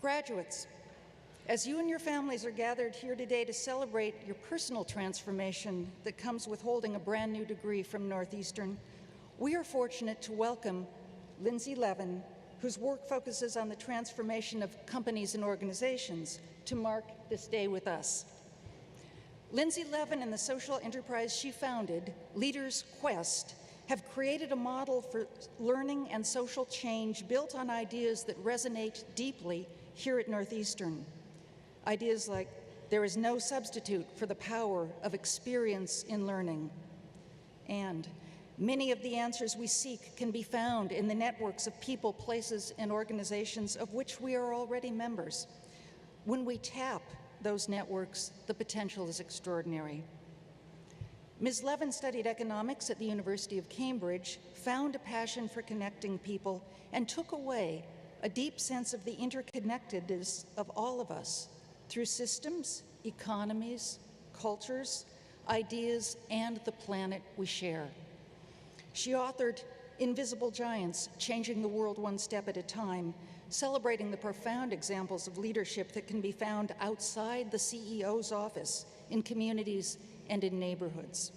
Graduates, as you and your families are gathered here today to celebrate your personal transformation that comes with holding a brand new degree from Northeastern, we are fortunate to welcome Lindsay Levin, whose work focuses on the transformation of companies and organizations, to mark this day with us. Lindsay Levin and the social enterprise she founded, Leaders Quest, have created a model for learning and social change built on ideas that resonate deeply here at Northeastern. Ideas like, there is no substitute for the power of experience in learning. And many of the answers we seek can be found in the networks of people, places, and organizations of which we are already members. When we tap those networks, the potential is extraordinary. Ms. Levin studied economics at the University of Cambridge, found a passion for connecting people, and took away a deep sense of the interconnectedness of all of us through systems, economies, cultures, ideas, and the planet we share. She authored Invisible Giants, Changing the World One Step at a Time, celebrating the profound examples of leadership that can be found outside the CEO's office, in communities, and in neighborhoods.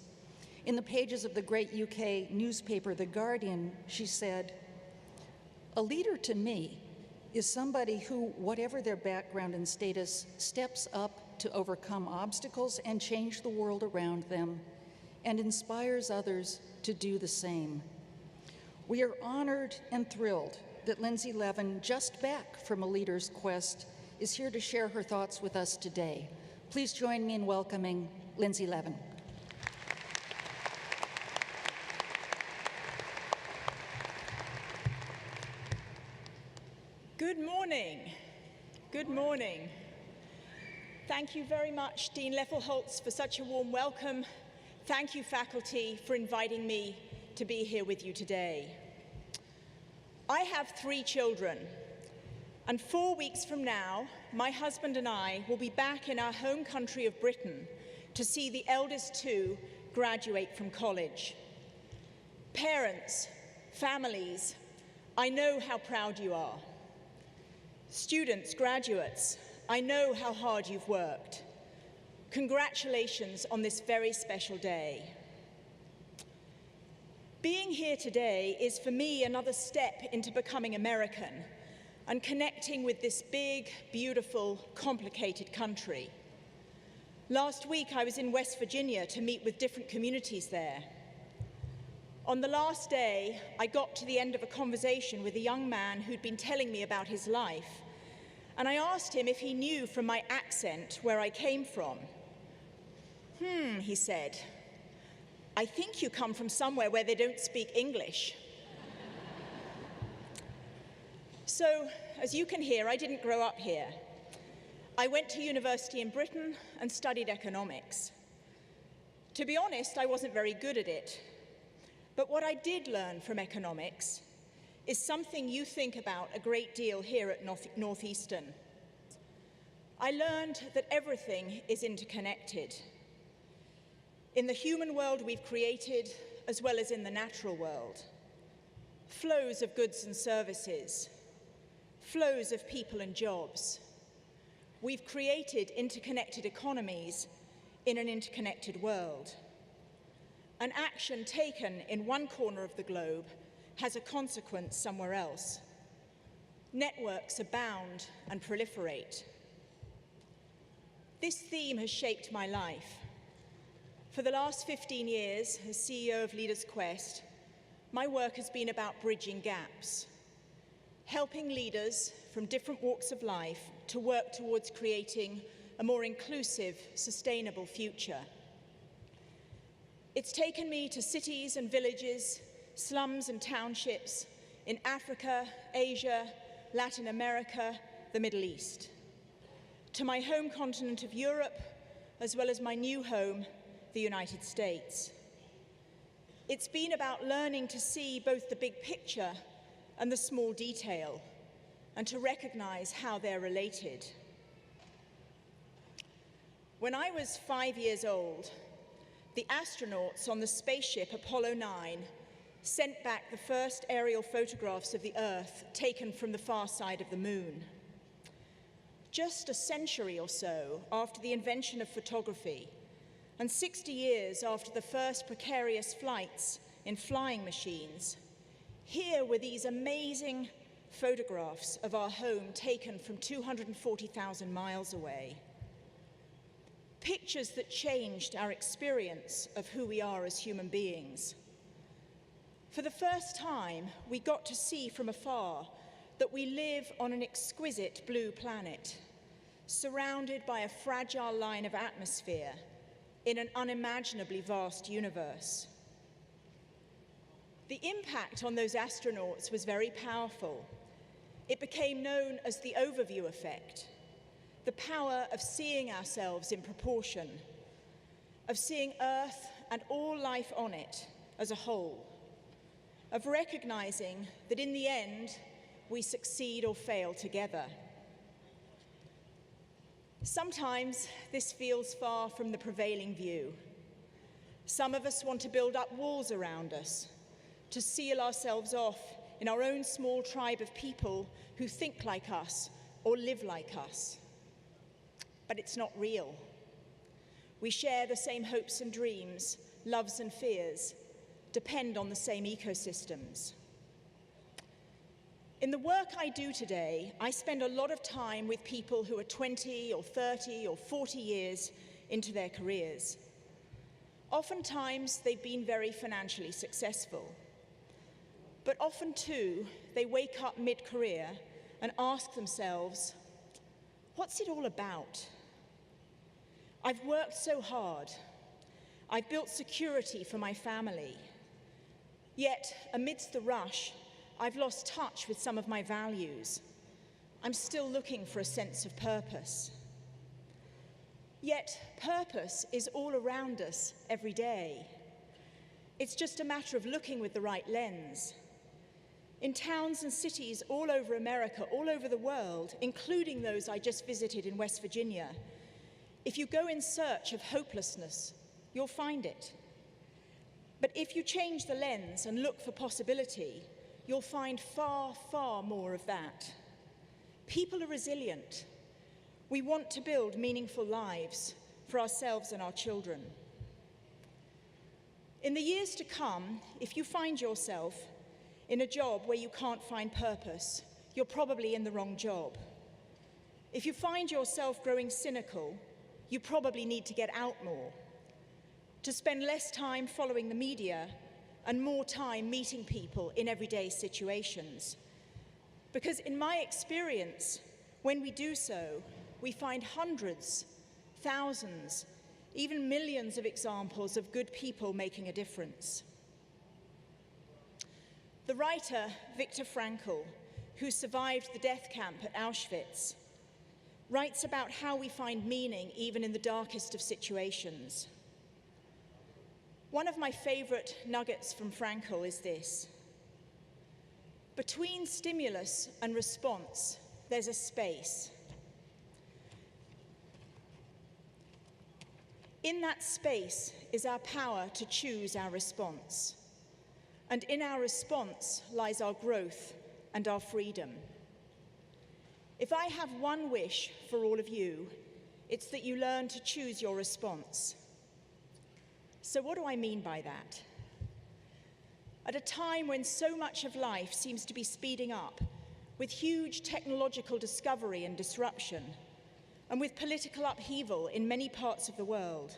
In the pages of the great UK newspaper, The Guardian, she said, "A leader to me is somebody who, whatever their background and status, steps up to overcome obstacles and change the world around them, and inspires others to do the same." We are honored and thrilled that Lindsay Levin, just back from a Leaders Quest, is here to share her thoughts with us today. Please join me in welcoming Lindsay Levin. Good morning. Good morning. Thank you very much, Dean Leffelholtz, for such a warm welcome. Thank you, faculty, for inviting me to be here with you today. I have 3 children, and 4 weeks from now, my husband and I will be back in our home country of Britain to see the eldest 2 graduate from college. Parents, families, I know how proud you are. Students, graduates, I know how hard you've worked. Congratulations on this very special day. Being here today is for me another step into becoming American and connecting with this big, beautiful, complicated country. Last week I was in West Virginia to meet with different communities there. On the last day, I got to the end of a conversation with a young man who'd been telling me about his life, and I asked him if he knew from my accent where I came from. He said, "I think you come from somewhere where they don't speak English." So, as you can hear, I didn't grow up here. I went to university in Britain and studied economics. To be honest, I wasn't very good at it. But what I did learn from economics is something you think about a great deal here at Northeastern. I learned that everything is interconnected. In the human world we've created, as well as in the natural world. Flows of goods and services, flows of people and jobs. We've created interconnected economies in an interconnected world. An action taken in one corner of the globe has a consequence somewhere else. Networks abound and proliferate. This theme has shaped my life. For the last 15 years, as CEO of Leaders Quest, my work has been about bridging gaps, helping leaders from different walks of life to work towards creating a more inclusive, sustainable future. It's taken me to cities and villages, slums and townships in Africa, Asia, Latin America, the Middle East, to my home continent of Europe, as well as my new home, the United States. It's been about learning to see both the big picture and the small detail, and to recognize how they're related. When I was 5 years old, the astronauts on the spaceship Apollo 9 sent back the first aerial photographs of the Earth taken from the far side of the moon. just a century or so after the invention of photography, and 60 years after the first precarious flights in flying machines, here were these amazing photographs of our home taken from 240,000 miles away. Pictures that changed our experience of who we are as human beings. For the first time, we got to see from afar that we live on an exquisite blue planet, surrounded by a fragile line of atmosphere in an unimaginably vast universe. The impact on those astronauts was very powerful. It became known as the overview effect, the power of seeing ourselves in proportion, of seeing Earth and all life on it as a whole, of recognizing that in the end, we succeed or fail together. Sometimes this feels far from the prevailing view. Some of us want to build up walls around us, to seal ourselves off in our own small tribe of people who think like us or live like us. But it's not real. We share the same hopes and dreams, loves and fears, depend on the same ecosystems. In the work I do today, I spend a lot of time with people who are 20 or 30 or 40 years into their careers. Oftentimes, they've been very financially successful. But often, too, they wake up mid-career and ask themselves, what's it all about? I've worked so hard. I've built security for my family. Yet, amidst the rush, I've lost touch with some of my values. I'm still looking for a sense of purpose. Yet, purpose is all around us every day. It's just a matter of looking with the right lens. In towns and cities all over America, all over the world, including those I just visited in West Virginia, if you go in search of hopelessness, you'll find it. But if you change the lens and look for possibility, you'll find far, far more of that. People are resilient. We want to build meaningful lives for ourselves and our children. In the years to come, if you find yourself in a job where you can't find purpose, you're probably in the wrong job. If you find yourself growing cynical, you probably need to get out more, to spend less time following the media and more time meeting people in everyday situations. Because in my experience, when we do so, we find hundreds, thousands, even millions of examples of good people making a difference. The writer Viktor Frankl, who survived the death camp at Auschwitz, writes about how we find meaning even in the darkest of situations. One of my favorite nuggets from Frankl is this: between stimulus and response, there's a space. In that space is our power to choose our response. And in our response lies our growth and our freedom. If I have one wish for all of you, it's that you learn to choose your response. So what do I mean by that? At a time when so much of life seems to be speeding up, with huge technological discovery and disruption, and with political upheaval in many parts of the world,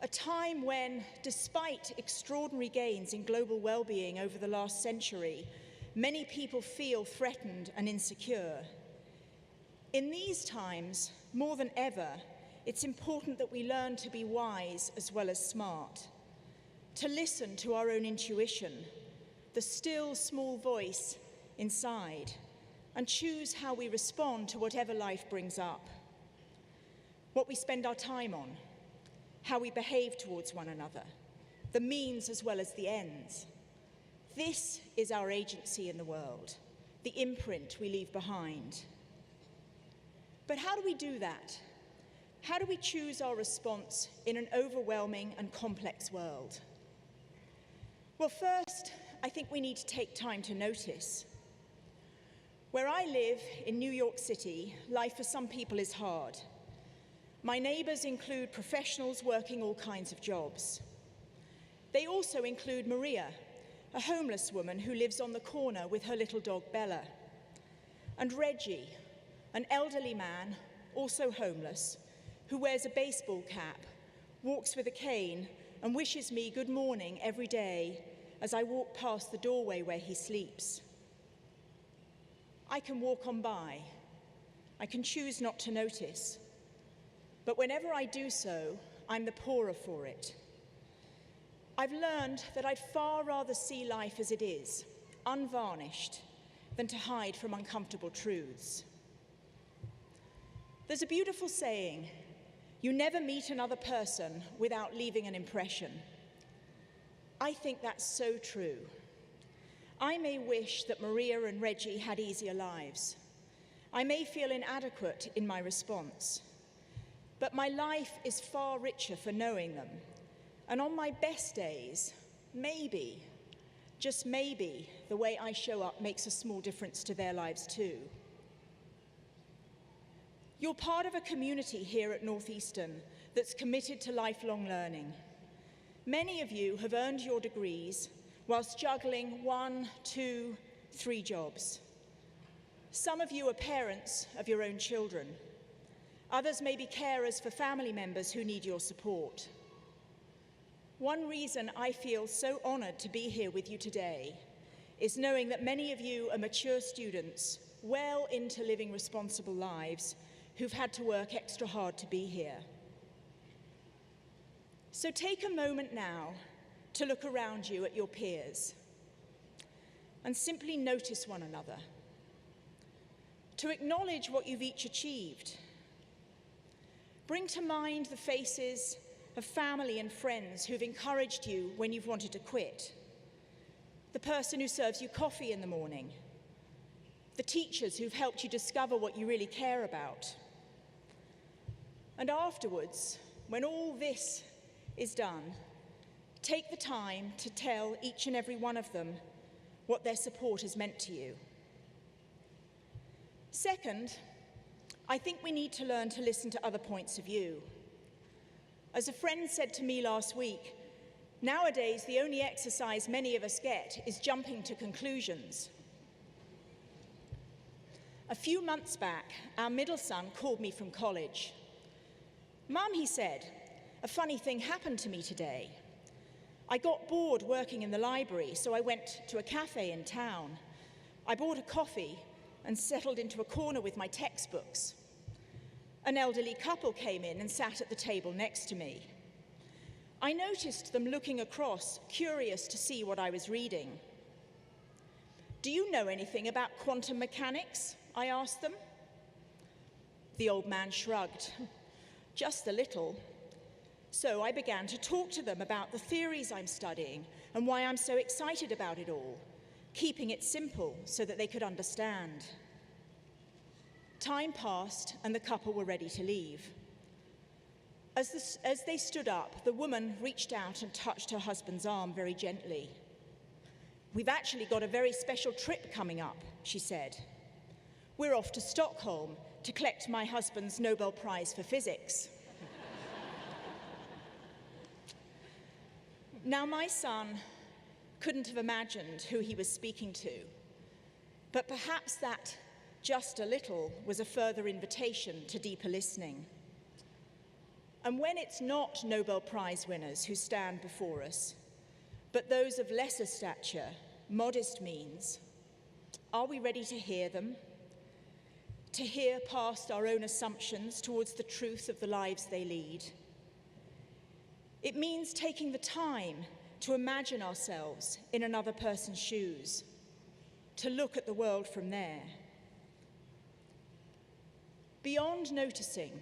a time when, despite extraordinary gains in global well-being over the last century, many people feel threatened and insecure. In these times, more than ever, it's important that we learn to be wise as well as smart, to listen to our own intuition, the still small voice inside, and choose how we respond to whatever life brings up, what we spend our time on, how we behave towards one another, the means as well as the ends. This is our agency in the world, the imprint we leave behind. But how do we do that? How do we choose our response in an overwhelming and complex world? Well, first, I think we need to take time to notice. Where I live in New York City, life for some people is hard. My neighbors include professionals working all kinds of jobs. They also include Maria, a homeless woman who lives on the corner with her little dog Bella, and Reggie, an elderly man, also homeless, who wears a baseball cap, walks with a cane, and wishes me good morning every day as I walk past the doorway where he sleeps. I can walk on by. I can choose not to notice. But whenever I do so, I'm the poorer for it. I've learned that I'd far rather see life as it is, unvarnished, than to hide from uncomfortable truths. There's a beautiful saying, you never meet another person without leaving an impression. I think that's so true. I may wish that Maria and Reggie had easier lives. I may feel inadequate in my response. But my life is far richer for knowing them. And on my best days, maybe, just maybe, the way I show up makes a small difference to their lives too. You're part of a community here at Northeastern that's committed to lifelong learning. Many of you have earned your degrees whilst juggling 1, 2, 3 jobs. Some of you are parents of your own children. Others may be carers for family members who need your support. One reason I feel so honored to be here with you today is knowing that many of you are mature students, well into living responsible lives, who've had to work extra hard to be here. So take a moment now to look around you at your peers and simply notice one another, to acknowledge what you've each achieved. Bring to mind the faces of family and friends who've encouraged you when you've wanted to quit, the person who serves you coffee in the morning, the teachers who've helped you discover what you really care about. And afterwards, when all this is done, take the time to tell each and every one of them what their support has meant to you. Second, I think we need to learn to listen to other points of view. As a friend said to me last week, nowadays the only exercise many of us get is jumping to conclusions. A few months back, our middle son called me from college. "Mum," he said, "a funny thing happened to me today. I got bored working in the library, so I went to a cafe in town. I bought a coffee and settled into a corner with my textbooks. An elderly couple came in and sat at the table next to me. I noticed them looking across, curious to see what I was reading. 'Do you know anything about quantum mechanics?' I asked them. The old man shrugged. 'Just a little.' So I began to talk to them about the theories I'm studying and why I'm so excited about it all, keeping it simple so that they could understand. Time passed and the couple were ready to leave. As they stood up, the woman reached out and touched her husband's arm very gently. 'We've actually got a very special trip coming up,' she said. 'We're off to Stockholm to collect my husband's Nobel Prize for Physics.' Now, my son couldn't have imagined who he was speaking to, but perhaps that just a little was a further invitation to deeper listening. And when it's not Nobel Prize winners who stand before us, but those of lesser stature, modest means, are we ready to hear them? To hear past our own assumptions towards the truth of the lives they lead? It means taking the time to imagine ourselves in another person's shoes, to look at the world from there. Beyond noticing,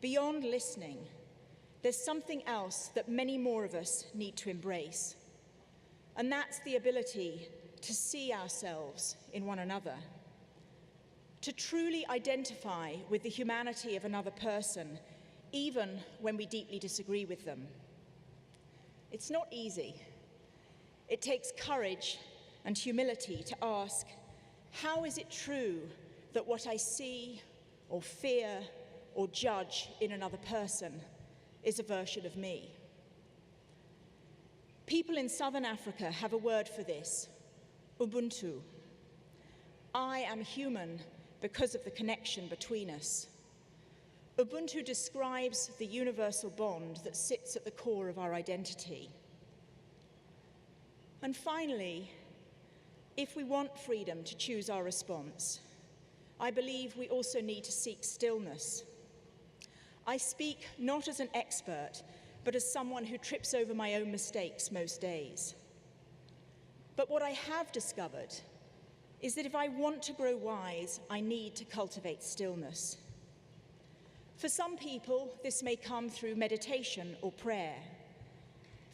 beyond listening, there's something else that many more of us need to embrace, and that's the ability to see ourselves in one another, to truly identify with the humanity of another person, even when we deeply disagree with them. It's not easy. It takes courage and humility to ask, How is it true that what I see or fear or judge in another person is a version of me? People in Southern Africa have a word for this, Ubuntu. I am human because of the connection between us. Ubuntu describes the universal bond that sits at the core of our identity. And finally, if we want freedom to choose our response, I believe we also need to seek stillness. I speak not as an expert, but as someone who trips over my own mistakes most days. But what I have discovered is that if I want to grow wise, I need to cultivate stillness. For some people, this may come through meditation or prayer.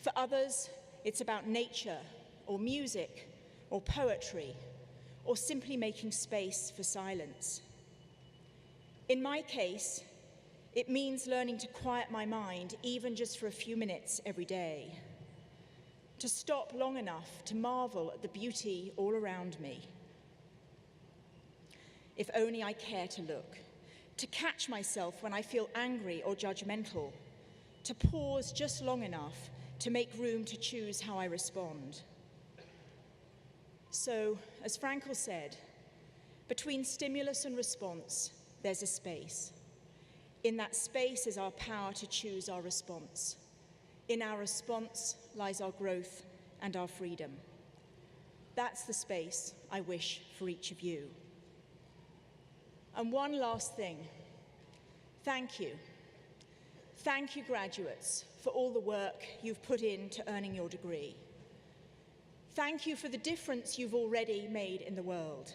For others, it's about nature or music or poetry or simply making space for silence. In my case, it means learning to quiet my mind even just for a few minutes every day, to stop long enough to marvel at the beauty all around me. If only I care to look, to catch myself when I feel angry or judgmental, to pause just long enough to make room to choose how I respond. So, as Frankl said, between stimulus and response, there's a space. In that space is our power to choose our response. In our response lies our growth and our freedom. That's the space I wish for each of you. And one last thing. Thank you. Thank you, graduates, for all the work you've put into earning your degree. Thank you for the difference you've already made in the world.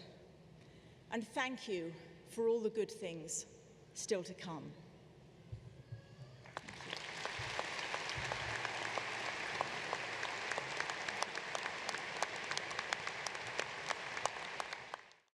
And thank you for all the good things still to come.